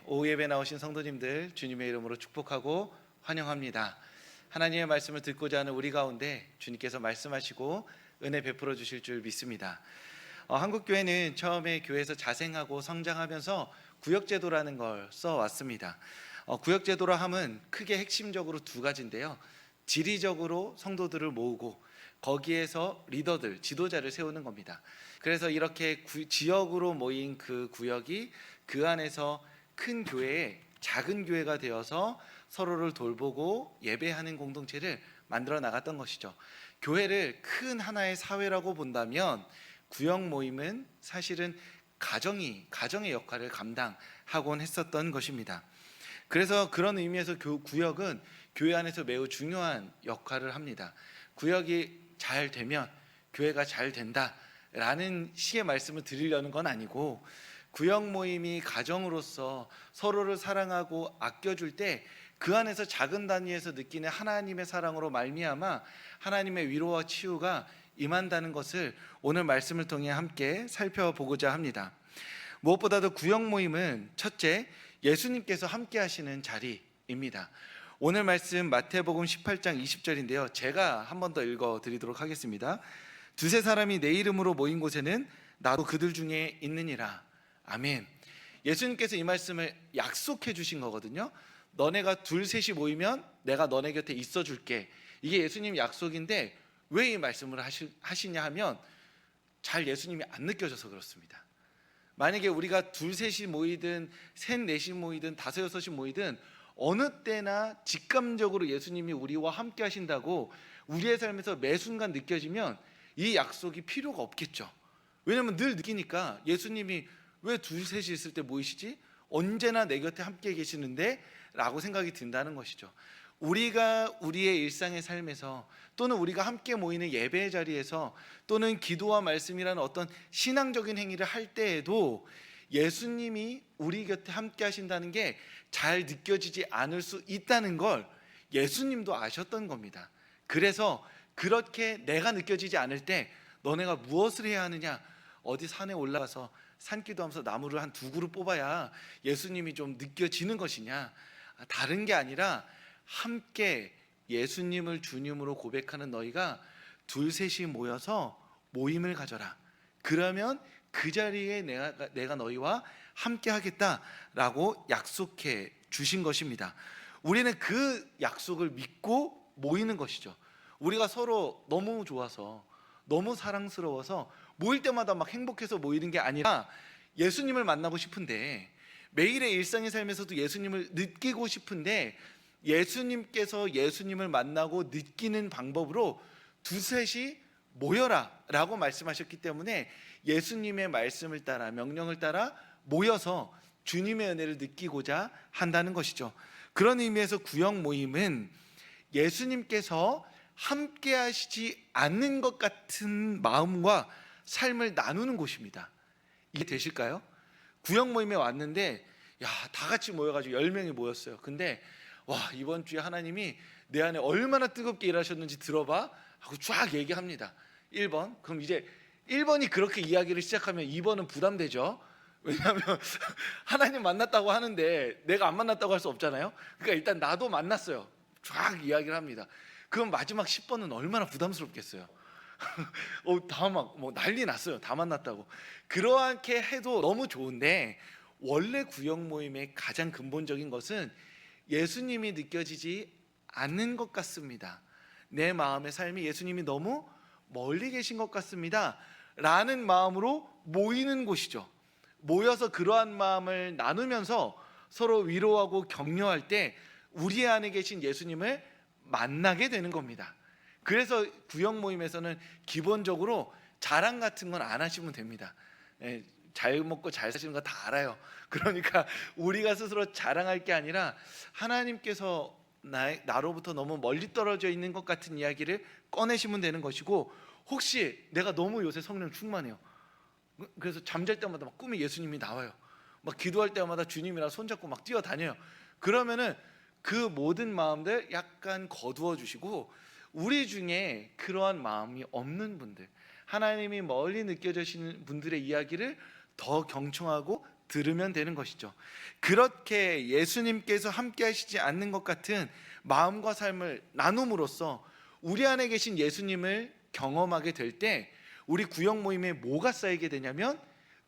오후 예배 나오신 성도님들 주님의 이름으로 축복하고 환영합니다. 하나님의 말씀을 듣고자 하는 우리 가운데 주님께서 말씀하시고 은혜 베풀어 주실 줄 믿습니다. 한국교회는 처음에 교회에서 자생하고 성장하면서 구역제도라는 걸 써왔습니다. 구역제도라 함은 크게 핵심적으로 두 가지인데요. 지리적으로 성도들을 모으고 거기에서 리더들, 지도자를 세우는 겁니다. 그래서 이렇게 지역으로 모인 그 구역이 그 안에서 큰 교회에 작은 교회가 되어서 서로를 돌보고 예배하는 공동체를 만들어 나갔던 것이죠. 교회를 큰 하나의 사회라고 본다면 구역 모임은 사실은 가정의 역할을 감당하곤 했었던 것입니다. 그래서 그런 의미에서 구역은 교회 안에서 매우 중요한 역할을 합니다. 구역이 잘 되면 교회가 잘 된다라는 식의 말씀을 드리려는 건 아니고, 구역 모임이 가정으로서 서로를 사랑하고 아껴줄 때 그 안에서 작은 단위에서 느끼는 하나님의 사랑으로 말미암아 하나님의 위로와 치유가 임한다는 것을 오늘 말씀을 통해 함께 살펴보고자 합니다. 무엇보다도 구역 모임은 첫째, 예수님께서 함께 하시는 자리입니다. 오늘 말씀 마태복음 18장 20절인데요. 제가 한 번 더 읽어드리도록 하겠습니다. 두세 사람이 내 이름으로 모인 곳에는 나도 그들 중에 있느니라. 아멘. 예수님께서 이 말씀을 약속해 주신 거거든요. 너네가 둘 셋이 모이면 내가 너네 곁에 있어 줄게. 이게 예수님 약속인데 왜 이 말씀을 하시냐 하면 잘 예수님이 안 느껴져서 그렇습니다. 만약에 우리가 둘 셋이 모이든 셋 넷이 모이든 다섯 여섯이 모이든 어느 때나 직감적으로 예수님이 우리와 함께 하신다고 우리의 삶에서 매 순간 느껴지면 이 약속이 필요가 없겠죠. 왜냐하면 늘 느끼니까 예수님이 왜 둘 셋이 있을 때 모이시지? 언제나 내 곁에 함께 계시는데? 라고 생각이 든다는 것이죠. 우리가 우리의 일상의 삶에서 또는 우리가 함께 모이는 예배의 자리에서 또는 기도와 말씀이라는 어떤 신앙적인 행위를 할 때에도 예수님이 우리 곁에 함께 하신다는 게 잘 느껴지지 않을 수 있다는 걸 예수님도 아셨던 겁니다. 그래서 그렇게 내가 느껴지지 않을 때 너네가 무엇을 해야 하느냐? 어디 산에 올라가서 산기도하면서 나무를 한 두 그루 뽑아야 예수님이 좀 느껴지는 것이냐? 다른 게 아니라 함께 예수님을 주님으로 고백하는 너희가 둘 셋이 모여서 모임을 가져라. 그러면 그 자리에 내가 너희와 함께 하겠다라고 약속해 주신 것입니다. 우리는 그 약속을 믿고 모이는 것이죠. 우리가 서로 너무 좋아서 너무 사랑스러워서 모일 때마다 막 행복해서 모이는 게 아니라 예수님을 만나고 싶은데, 매일의 일상의 삶에서도 예수님을 느끼고 싶은데 예수님께서 예수님을 만나고 느끼는 방법으로 두셋이 모여라 라고 말씀하셨기 때문에 예수님의 말씀을 따라 명령을 따라 모여서 주님의 은혜를 느끼고자 한다는 것이죠. 그런 의미에서 구역 모임은 예수님께서 함께 하시지 않는 것 같은 마음과 삶을 나누는 곳입니다. 이게 되실까요? 구역 모임에 왔는데 다 같이 모여가지고 10명이 모였어요. 근데 이번 주에 하나님이 내 안에 얼마나 뜨겁게 일하셨는지 들어봐 하고 쫙 얘기합니다. 1번. 그럼 이제 1번이 그렇게 이야기를 시작하면 2번은 부담되죠. 왜냐하면 하나님 만났다고 하는데 내가 안 만났다고 할 수 없잖아요. 그러니까 일단 나도 만났어요. 쫙 이야기를 합니다. 그럼 마지막 10번은 얼마나 부담스럽겠어요. 다 막 난리 났어요. 다 만났다고. 그렇게 해도 너무 좋은데, 원래 구역 모임의 가장 근본적인 것은 예수님이 느껴지지 않는 것 같습니다. 내 마음의 삶이 예수님이 너무 멀리 계신 것 같습니다 라는 마음으로 모이는 곳이죠. 모여서 그러한 마음을 나누면서 서로 위로하고 격려할 때 우리 안에 계신 예수님을 만나게 되는 겁니다. 그래서 구역 모임에서는 기본적으로 자랑 같은 건 안 하시면 됩니다. 잘 먹고 잘 사시는 거 다 알아요. 그러니까 우리가 스스로 자랑할 게 아니라 하나님께서 나로부터 너무 멀리 떨어져 있는 것 같은 이야기를 꺼내시면 되는 것이고, 혹시 내가 너무 요새 성령 충만해요. 그래서 잠잘 때마다 막 꿈에 예수님이 나와요. 막 기도할 때마다 주님이랑 손잡고 막 뛰어다녀요. 그러면은 그 모든 마음들 약간 거두어 주시고, 우리 중에 그러한 마음이 없는 분들, 하나님이 멀리 느껴지시는 분들의 이야기를 더 경청하고 들으면 되는 것이죠. 그렇게 예수님께서 함께 하시지 않는 것 같은 마음과 삶을 나눔으로써 우리 안에 계신 예수님을 경험하게 될 때 우리 구역 모임에 뭐가 쌓이게 되냐면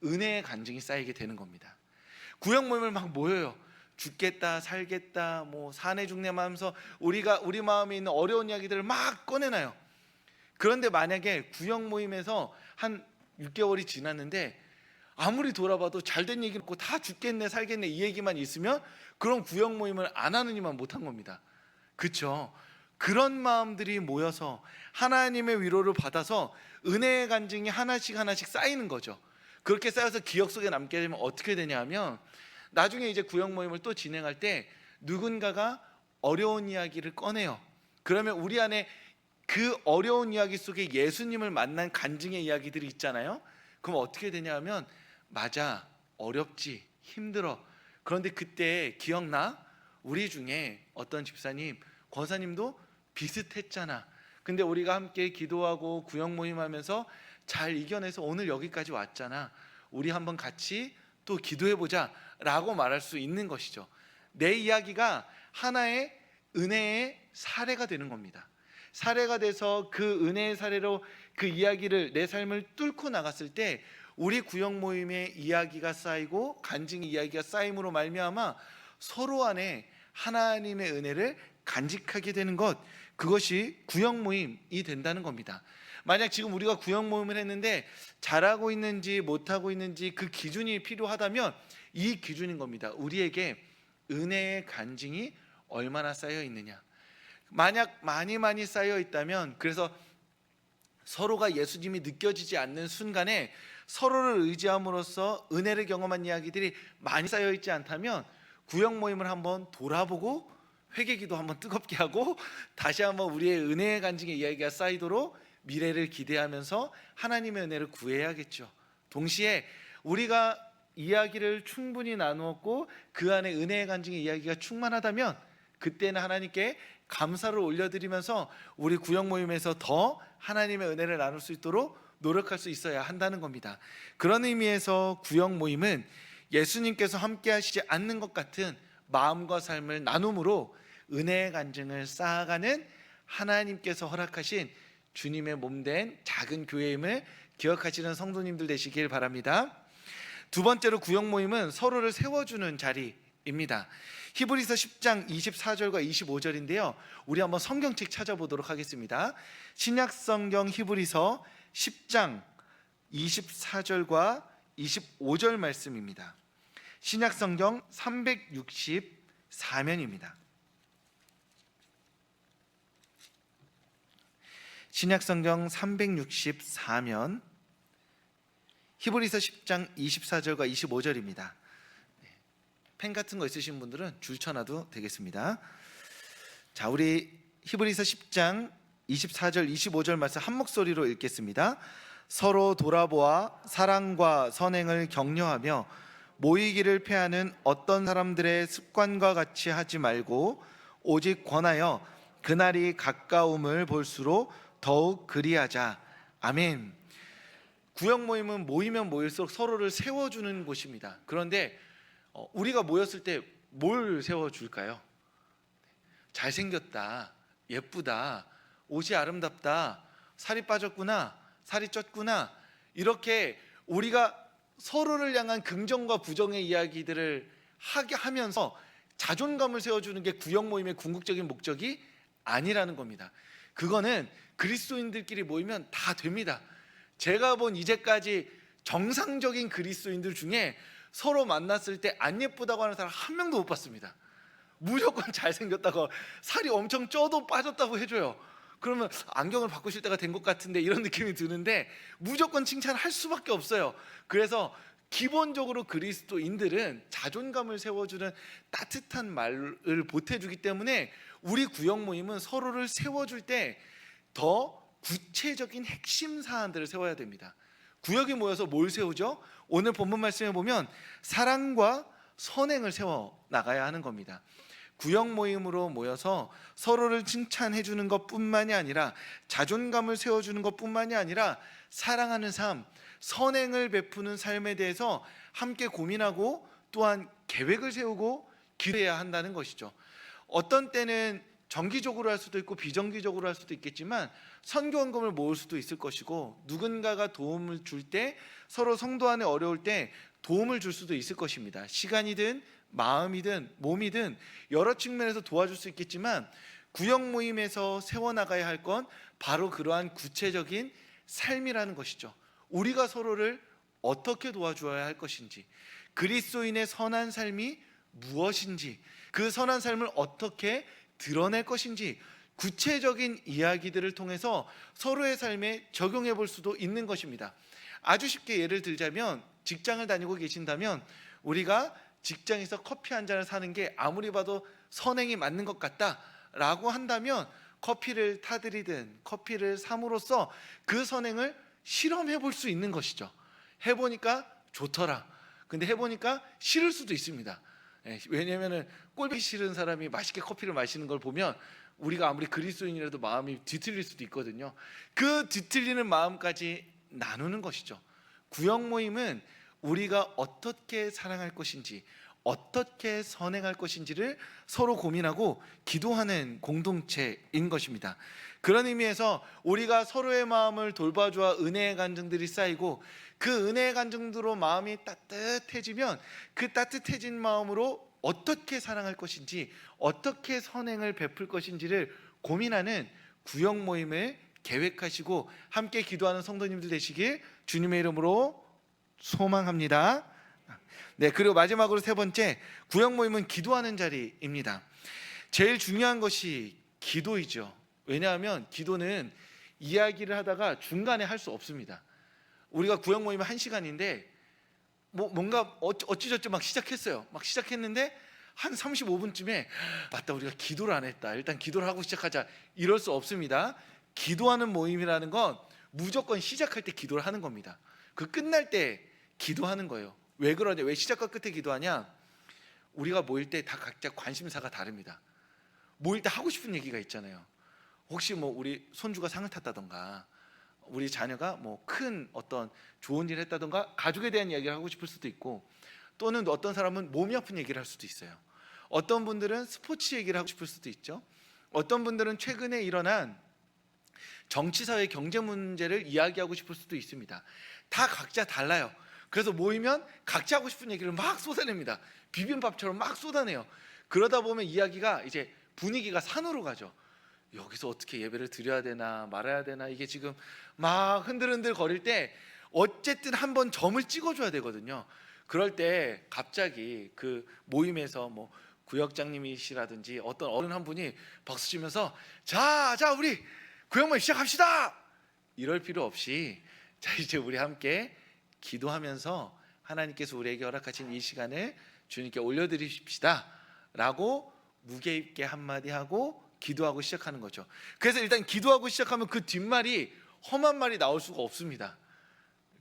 은혜의 간증이 쌓이게 되는 겁니다. 구역 모임을 막 모여요. 죽겠다 살겠다 뭐 사내 중내만 하면서 우리 마음에 있는 어려운 이야기들을 막 꺼내놔요. 그런데 만약에 구역 모임에서 한 6개월이 지났는데 아무리 돌아봐도 잘된 얘기 없고 다 죽겠네 살겠네 이 얘기만 있으면 그런 구역 모임을 안 하느니만 못한 겁니다. 그렇죠? 그런 마음들이 모여서 하나님의 위로를 받아서 은혜의 간증이 하나씩 쌓이는 거죠. 그렇게 쌓여서 기억 속에 남게 되면 어떻게 되냐 하면 나중에 이제 구역 모임을 또 진행할 때 누군가가 어려운 이야기를 꺼내요. 그러면 우리 안에 그 어려운 이야기 속에 예수님을 만난 간증의 이야기들이 있잖아요. 그럼 어떻게 되냐 하면 맞아 어렵지 힘들어. 그런데 그때 기억나? 우리 중에 어떤 집사님 권사님도 비슷했잖아. 근데 우리가 함께 기도하고 구역 모임하면서 잘 이겨내서 오늘 여기까지 왔잖아. 우리 한번 같이 또 기도해보자 라고 말할 수 있는 것이죠. 내 이야기가 하나의 은혜의 사례가 되는 겁니다. 사례가 돼서 그 은혜의 사례로 그 이야기를 내 삶을 뚫고 나갔을 때 우리 구역 모임의 이야기가 쌓이고 간증의 이야기가 쌓임으로 말미암아 서로 안에 하나님의 은혜를 간직하게 되는 것, 그것이 구역 모임이 된다는 겁니다. 만약 지금 우리가 구역 모임을 했는데 잘하고 있는지 못하고 있는지 그 기준이 필요하다면 이 기준인 겁니다. 우리에게 은혜의 간증이 얼마나 쌓여 있느냐. 만약 많이 쌓여 있다면, 그래서 서로가 예수님이 느껴지지 않는 순간에 서로를 의지함으로써 은혜를 경험한 이야기들이 많이 쌓여 있지 않다면 구역 모임을 한번 돌아보고 회개기도 한번 뜨겁게 하고 다시 한번 우리의 은혜의 간증의 이야기가 쌓이도록 미래를 기대하면서 하나님의 은혜를 구해야겠죠. 동시에 우리가 이야기를 충분히 나누었고 그 안에 은혜의 간증의 이야기가 충만하다면 그때는 하나님께 감사를 올려드리면서 우리 구역 모임에서 더 하나님의 은혜를 나눌 수 있도록 노력할 수 있어야 한다는 겁니다. 그런 의미에서 구역 모임은 예수님께서 함께 하시지 않는 것 같은 마음과 삶을 나눔으로 은혜의 간증을 쌓아가는 하나님께서 허락하신 주님의 몸된 작은 교회임을 기억하시는 성도님들 되시길 바랍니다. 두 번째로 구역 모임은 서로를 세워주는 자리입니다. 히브리서 10장 24절과 25절인데요. 우리 한번 성경책 찾아보도록 하겠습니다. 신약성경 히브리서 10장 24절과 25절 말씀입니다. 신약성경 364면입니다. 신약성경 364면 히브리서 10장 24절과 25절입니다. 펜 같은 거 있으신 분들은 줄 쳐놔도 되겠습니다. 자, 우리 히브리서 10장 24절 25절 말씀 한 목소리로 읽겠습니다. 서로 돌아보아 사랑과 선행을 격려하며 모이기를 패하는 어떤 사람들의 습관과 같이 하지 말고 오직 권하여 그날이 가까움을 볼수록 더욱 그리하자. 아멘. 구역 모임은 모이면 모일수록 서로를 세워주는 곳입니다. 그런데 우리가 모였을 때 뭘 세워줄까요? 잘생겼다, 예쁘다, 옷이 아름답다, 살이 빠졌구나, 살이 쪘구나, 이렇게 우리가 서로를 향한 긍정과 부정의 이야기들을 하게 하면서 자존감을 세워주는 게 구역 모임의 궁극적인 목적이 아니라는 겁니다. 그거는 그리스도인들끼리 모이면 다 됩니다. 제가 본 이제까지 정상적인 그리스도인들 중에 서로 만났을 때 안 예쁘다고 하는 사람 한 명도 못 봤습니다. 무조건 잘생겼다고, 살이 엄청 쪄도 빠졌다고 해줘요. 그러면 안경을 바꾸실 때가 된 것 같은데 이런 느낌이 드는데 무조건 칭찬할 수밖에 없어요. 그래서 기본적으로 그리스도인들은 자존감을 세워주는 따뜻한 말을 보태주기 때문에 우리 구역 모임은 서로를 세워줄 때 더 구체적인 핵심 사안들을 세워야 됩니다. 구역이 모여서 뭘 세우죠? 오늘 본문 말씀에 보면 사랑과 선행을 세워 나가야 하는 겁니다. 구역 모임으로 모여서 서로를 칭찬해 주는 것뿐만이 아니라 자존감을 세워주는 것뿐만이 아니라 사랑하는 삶, 선행을 베푸는 삶에 대해서 함께 고민하고 또한 계획을 세우고 기도해야 한다는 것이죠. 어떤 때는 정기적으로 할 수도 있고 비정기적으로 할 수도 있겠지만 선교원금을 모을 수도 있을 것이고, 누군가가 도움을 줄 때, 서로 성도 안에 어려울 때 도움을 줄 수도 있을 것입니다. 시간이든 마음이든 몸이든 여러 측면에서 도와줄 수 있겠지만, 구역 모임에서 세워나가야 할 건 바로 그러한 구체적인 삶이라는 것이죠. 우리가 서로를 어떻게 도와주어야 할 것인지, 그리스도인의 선한 삶이 무엇인지, 그 선한 삶을 어떻게 드러낼 것인지 구체적인 이야기들을 통해서 서로의 삶에 적용해 볼 수도 있는 것입니다. 아주 쉽게 예를 들자면, 직장을 다니고 계신다면 우리가 직장에서 커피 한 잔을 사는 게 아무리 봐도 선행이 맞는 것 같다라고 한다면, 커피를 타드리든 커피를 삼으로써 그 선행을 실험해 볼 수 있는 것이죠. 해보니까 좋더라. 근데 해보니까 싫을 수도 있습니다. 왜냐하면 꼴보기 싫은 사람이 맛있게 커피를 마시는 걸 보면 우리가 아무리 그리스도인이라도 마음이 뒤틀릴 수도 있거든요. 그 뒤틀리는 마음까지 나누는 것이죠. 구역 모임은 우리가 어떻게 사랑할 것인지, 어떻게 선행할 것인지를 서로 고민하고 기도하는 공동체인 것입니다. 그런 의미에서 우리가 서로의 마음을 돌봐주어 은혜의 간증들이 쌓이고, 그 은혜의 간증으로 마음이 따뜻해지면 그 따뜻해진 마음으로 어떻게 사랑할 것인지, 어떻게 선행을 베풀 것인지를 고민하는 구역 모임을 계획하시고 함께 기도하는 성도님들 되시길 주님의 이름으로 소망합니다. 네, 그리고 마지막으로 세 번째, 구역 모임은 기도하는 자리입니다. 제일 중요한 것이 기도이죠. 왜냐하면 기도는 이야기를 하다가 중간에 할 수 없습니다. 우리가 구역 모임은 1시간인데 뭔가 어찌저찌 막 시작했어요. 막 시작했는데 한 35분쯤에 맞다, 우리가 기도를 안 했다, 일단 기도를 하고 시작하자, 이럴 수 없습니다. 기도하는 모임이라는 건 무조건 시작할 때 기도를 하는 겁니다. 그 끝날 때 기도하는 거예요. 왜 그러냐, 왜 시작과 끝에 기도하냐? 우리가 모일 때 다 각자 관심사가 다릅니다. 모일 때 하고 싶은 얘기가 있잖아요. 혹시 우리 손주가 상을 탔다던가, 우리 자녀가 큰 어떤 좋은 일을 했다던가, 가족에 대한 이야기를 하고 싶을 수도 있고, 또는 어떤 사람은 몸이 아픈 얘기를 할 수도 있어요. 어떤 분들은 스포츠 얘기를 하고 싶을 수도 있죠. 어떤 분들은 최근에 일어난 정치, 사회, 경제 문제를 이야기하고 싶을 수도 있습니다. 다 각자 달라요. 그래서 모이면 각자 하고 싶은 얘기를 막 쏟아냅니다. 비빔밥처럼 막 쏟아내요. 그러다 보면 이야기가 이제 분위기가 산으로 가죠. 여기서 어떻게 예배를 드려야 되나 말아야 되나, 이게 지금 막 흔들흔들 거릴 때 어쨌든 한번 점을 찍어줘야 되거든요. 그럴 때 갑자기 그 모임에서 구역장님이시라든지 어떤 어른 한 분이 박수 치면서 자 우리 구역 모임 시작합시다, 이럴 필요 없이, 자 이제 우리 함께 기도하면서 하나님께서 우리에게 허락하신 이 시간을 주님께 올려드리십시다 라고 무게 있게 한마디 하고 기도하고 시작하는 거죠. 그래서 일단 기도하고 시작하면 그 뒷말이 험한 말이 나올 수가 없습니다.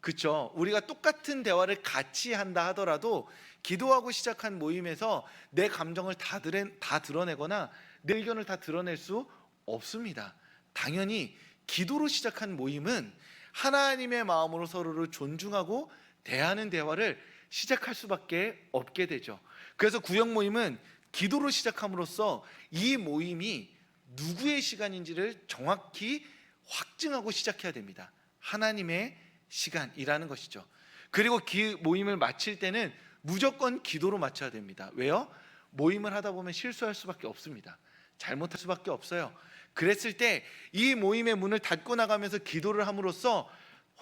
그렇죠? 우리가 똑같은 대화를 같이 한다 하더라도 기도하고 시작한 모임에서 내 감정을 다 드러내거나 내 의견을 다 드러낼 수 없습니다. 당연히 기도로 시작한 모임은 하나님의 마음으로 서로를 존중하고 대하는 대화를 시작할 수밖에 없게 되죠. 그래서 구역 모임은 기도로 시작함으로써 이 모임이 누구의 시간인지를 정확히 확증하고 시작해야 됩니다. 하나님의 시간이라는 것이죠. 그리고 모임을 마칠 때는 무조건 기도로 마쳐야 됩니다. 왜요? 모임을 하다 보면 실수할 수밖에 없습니다. 잘못할 수밖에 없어요. 그랬을 때 이 모임의 문을 닫고 나가면서 기도를 함으로써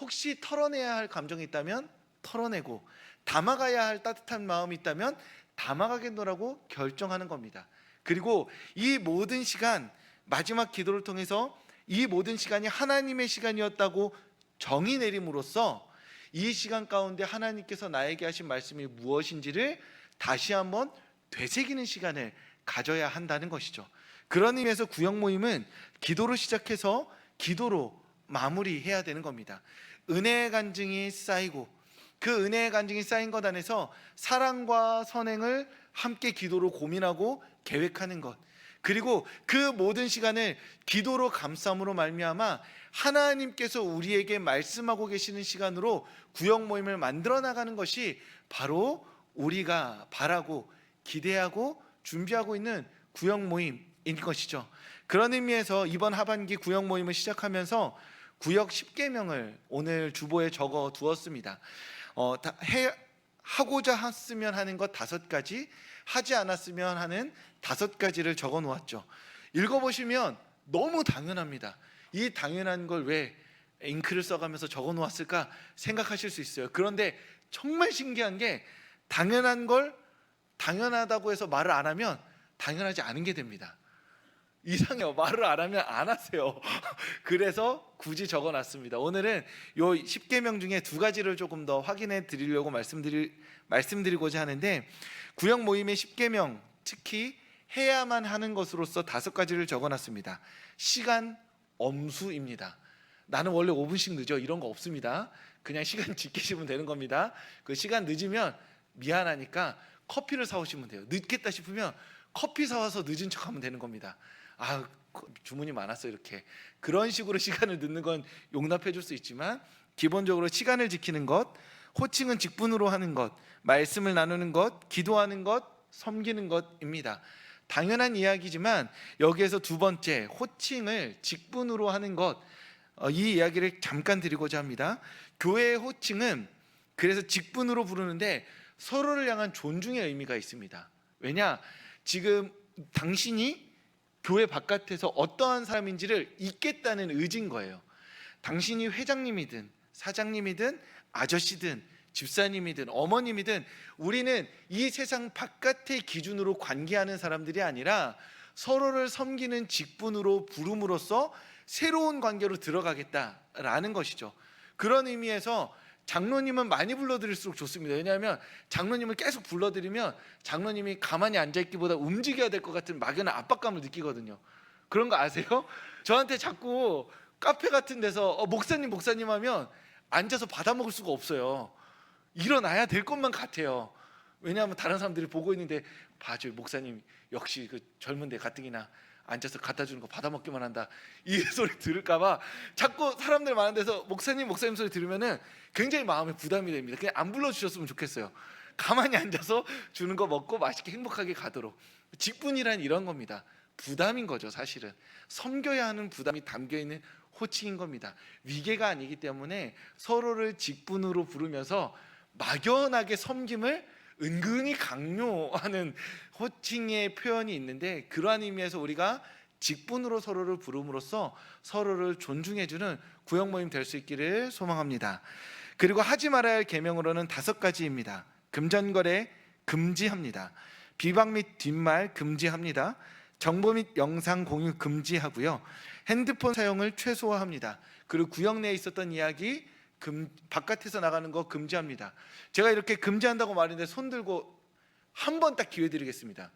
혹시 털어내야 할 감정이 있다면 털어내고, 담아가야 할 따뜻한 마음이 있다면 담아가겠노라고 결정하는 겁니다. 그리고 이 모든 시간, 마지막 기도를 통해서 이 모든 시간이 하나님의 시간이었다고 정의 내림으로써 이 시간 가운데 하나님께서 나에게 하신 말씀이 무엇인지를 다시 한번 되새기는 시간을 가져야 한다는 것이죠. 그런 의미에서 구역 모임은 기도로 시작해서 기도로 마무리해야 되는 겁니다. 은혜의 간증이 쌓이고, 그 은혜의 간증이 쌓인 것 안에서 사랑과 선행을 함께 기도로 고민하고 계획하는 것, 그리고 그 모든 시간을 기도로 감싸움으로 말미암아 하나님께서 우리에게 말씀하고 계시는 시간으로 구역 모임을 만들어 나가는 것이 바로 우리가 바라고 기대하고 준비하고 있는 구역 모임인 것이죠. 그런 의미에서 이번 하반기 구역 모임을 시작하면서 구역 10계명을 오늘 주보에 적어 두었습니다. 하고자 했으면 하는 것 5가지, 하지 않았으면 하는 5가지를 적어 놓았죠. 읽어보시면 너무 당연합니다. 이 당연한 걸 왜 잉크를 써가면서 적어 놓았을까 생각하실 수 있어요. 그런데 정말 신기한 게 당연한 걸 당연하다고 해서 말을 안 하면 당연하지 않은 게 됩니다. 이상해요. 말을 안 하면 안 하세요. 그래서 굳이 적어놨습니다. 오늘은 요 10계명 중에 2가지를 조금 더 확인해 드리려고 말씀드리고자 하는데, 구역 모임의 10계명, 특히 해야만 하는 것으로서 5가지를 적어놨습니다. 시간 엄수입니다. 나는 원래 5분씩 늦어, 이런 거 없습니다. 그냥 시간 지키시면 되는 겁니다. 그 시간 늦으면 미안하니까 커피를 사오시면 돼요. 늦겠다 싶으면 커피 사와서 늦은 척하면 되는 겁니다. 주문이 많았어, 이렇게. 그런 식으로 시간을 늦는 건 용납해 줄 수 있지만, 기본적으로 시간을 지키는 것, 호칭은 직분으로 하는 것, 말씀을 나누는 것, 기도하는 것, 섬기는 것입니다. 당연한 이야기지만 여기에서 2번째, 호칭을 직분으로 하는 것, 이 이야기를 잠깐 드리고자 합니다. 교회의 호칭은 그래서 직분으로 부르는데 서로를 향한 존중의 의미가 있습니다. 왜냐? 지금 당신이 교회 바깥에서 어떠한 사람인지를 잊겠다는 의지인 거예요. 당신이 회장님이든 사장님이든 아저씨든 집사님이든 어머님이든 우리는 이 세상 바깥의 기준으로 관계하는 사람들이 아니라 서로를 섬기는 직분으로 부름으로써 새로운 관계로 들어가겠다라는 것이죠. 그런 의미에서 장로님은 많이 불러드릴수록 좋습니다. 왜냐하면 장로님을 계속 불러드리면 장로님이 가만히 앉아있기보다 움직여야 될 것 같은 막연한 압박감을 느끼거든요. 그런 거 아세요? 저한테 자꾸 카페 같은 데서 목사님 하면 앉아서 받아먹을 수가 없어요. 일어나야 될 것만 같아요. 왜냐하면 다른 사람들이 보고 있는데 봐줘요, 목사님 역시 그 젊은데 가뜩이나 앉아서 갖다 주는 거 받아먹기만 한다, 이 소리 들을까 봐 자꾸 사람들 많은 데서 목사님 소리 들으면은 굉장히 마음에 부담이 됩니다. 그냥 안 불러주셨으면 좋겠어요. 가만히 앉아서 주는 거 먹고 맛있게 행복하게 가도록. 직분이란 이런 겁니다. 부담인 거죠. 사실은 섬겨야 하는 부담이 담겨있는 호칭인 겁니다. 위계가 아니기 때문에 서로를 직분으로 부르면서 막연하게 섬김을 은근히 강요하는 호칭의 표현이 있는데, 그러한 의미에서 우리가 직분으로 서로를 부름으로써 서로를 존중해주는 구역 모임 될 수 있기를 소망합니다. 그리고 하지 말아야 할 계명으로는 5가지입니다. 금전거래 금지합니다. 비방 및 뒷말 금지합니다. 정보 및 영상 공유 금지하고요. 핸드폰 사용을 최소화합니다. 그리고 구역 내에 있었던 이야기 바깥에서 나가는 거 금지합니다. 제가 이렇게 금지한다고 말했는데 손 들고 한 번 딱 기회 드리겠습니다.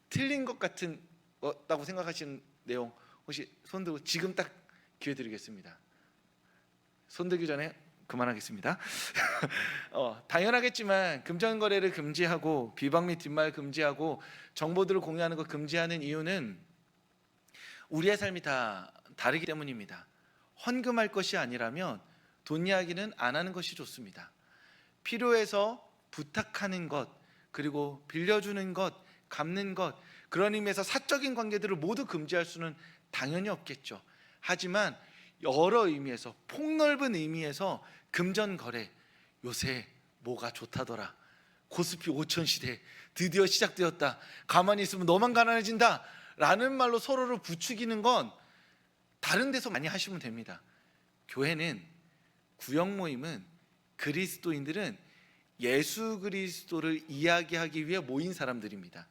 틀린 것 같다고 생각하시는 내용 혹시 손 들고 지금 딱 기회 드리겠습니다. 손 들기 전에 그만하겠습니다. 당연하겠지만 금전거래를 금지하고 비방 및 뒷말 금지하고 정보들을 공유하는 거 금지하는 이유는 우리의 삶이 다 다르기 때문입니다. 헌금할 것이 아니라면 돈 이야기는 안 하는 것이 좋습니다. 필요해서 부탁하는 것, 그리고 빌려주는 것, 갚는 것, 그런 의미에서 사적인 관계들을 모두 금지할 수는 당연히 없겠죠. 하지만 여러 의미에서, 폭넓은 의미에서 금전거래, 요새 뭐가 좋다더라, 코스피 5천 시대 드디어 시작되었다, 가만히 있으면 너만 가난해진다 라는 말로 서로를 부추기는 건 다른 데서 많이 하시면 됩니다. 교회는, 구역 모임은, 그리스도인들은 예수 그리스도를 이야기하기 위해 모인 사람들입니다.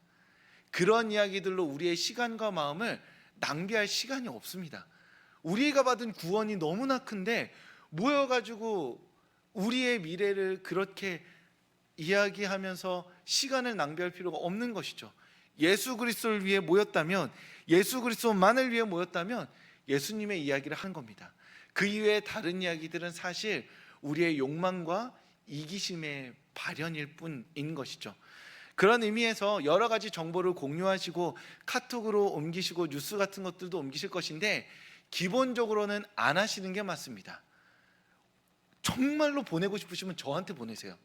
그런 이야기들로 우리의 시간과 마음을 낭비할 시간이 없습니다. 우리가 받은 구원이 너무나 큰데 모여가지고 우리의 미래를 그렇게 이야기하면서 시간을 낭비할 필요가 없는 것이죠. 예수 그리스도를 위해 모였다면, 예수 그리스도만을 위해 모였다면 예수님의 이야기를 한 겁니다. 그 이외의 다른 이야기들은 사실 우리의 욕망과 이기심의 발현일 뿐인 것이죠. 그런 의미에서 여러 가지 정보를 공유하시고 카톡으로 옮기시고 뉴스 같은 것들도 옮기실 것인데 기본적으로는 안 하시는 게 맞습니다. 정말로 보내고 싶으시면 저한테 보내세요.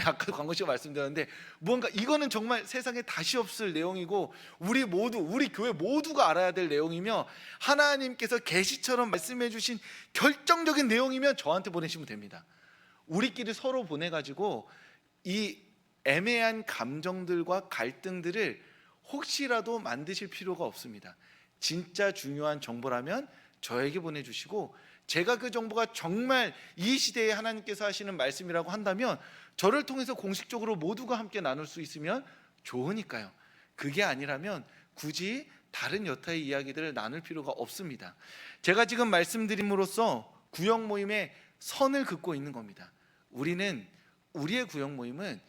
아까 광고 씨가 말씀드렸는데 뭔가 이거는 정말 세상에 다시 없을 내용이고 우리 모두, 우리 교회 모두가 알아야 될 내용이며 하나님께서 계시처럼 말씀해 주신 결정적인 내용이면 저한테 보내시면 됩니다. 우리끼리 서로 보내가지고 이 애매한 감정들과 갈등들을 혹시라도 만드실 필요가 없습니다. 진짜 중요한 정보라면 저에게 보내주시고 제가 그 정보가 정말 이 시대에 하나님께서 하시는 말씀이라고 한다면 저를 통해서 공식적으로 모두가 함께 나눌 수 있으면 좋으니까요. 그게 아니라면 굳이 다른 여타의 이야기들을 나눌 필요가 없습니다. 제가 지금 말씀드림으로써 구역 모임의 선을 긋고 있는 겁니다. 우리의 구역 모임은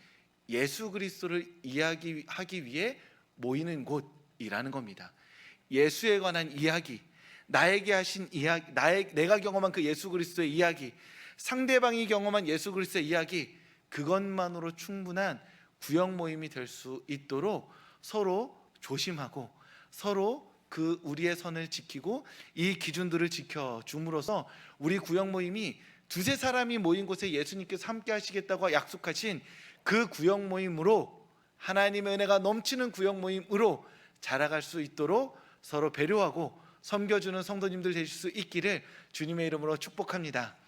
예수 그리스도를 이야기하기 위해 모이는 곳이라는 겁니다. 예수에 관한 이야기, 나에게 하신 이야기, 내가 경험한 그 예수 그리스도의 이야기, 상대방이 경험한 예수 그리스도의 이야기, 그것만으로 충분한 구역 모임이 될 수 있도록 서로 조심하고 서로 그 우리의 선을 지키고 이 기준들을 지켜줌으로써 우리 구역 모임이 두세 사람이 모인 곳에 예수님께서 함께 하시겠다고 약속하신 그 구역 모임으로, 하나님의 은혜가 넘치는 구역 모임으로 자라갈 수 있도록 서로 배려하고 섬겨주는 성도님들 되실 수 있기를 주님의 이름으로 축복합니다.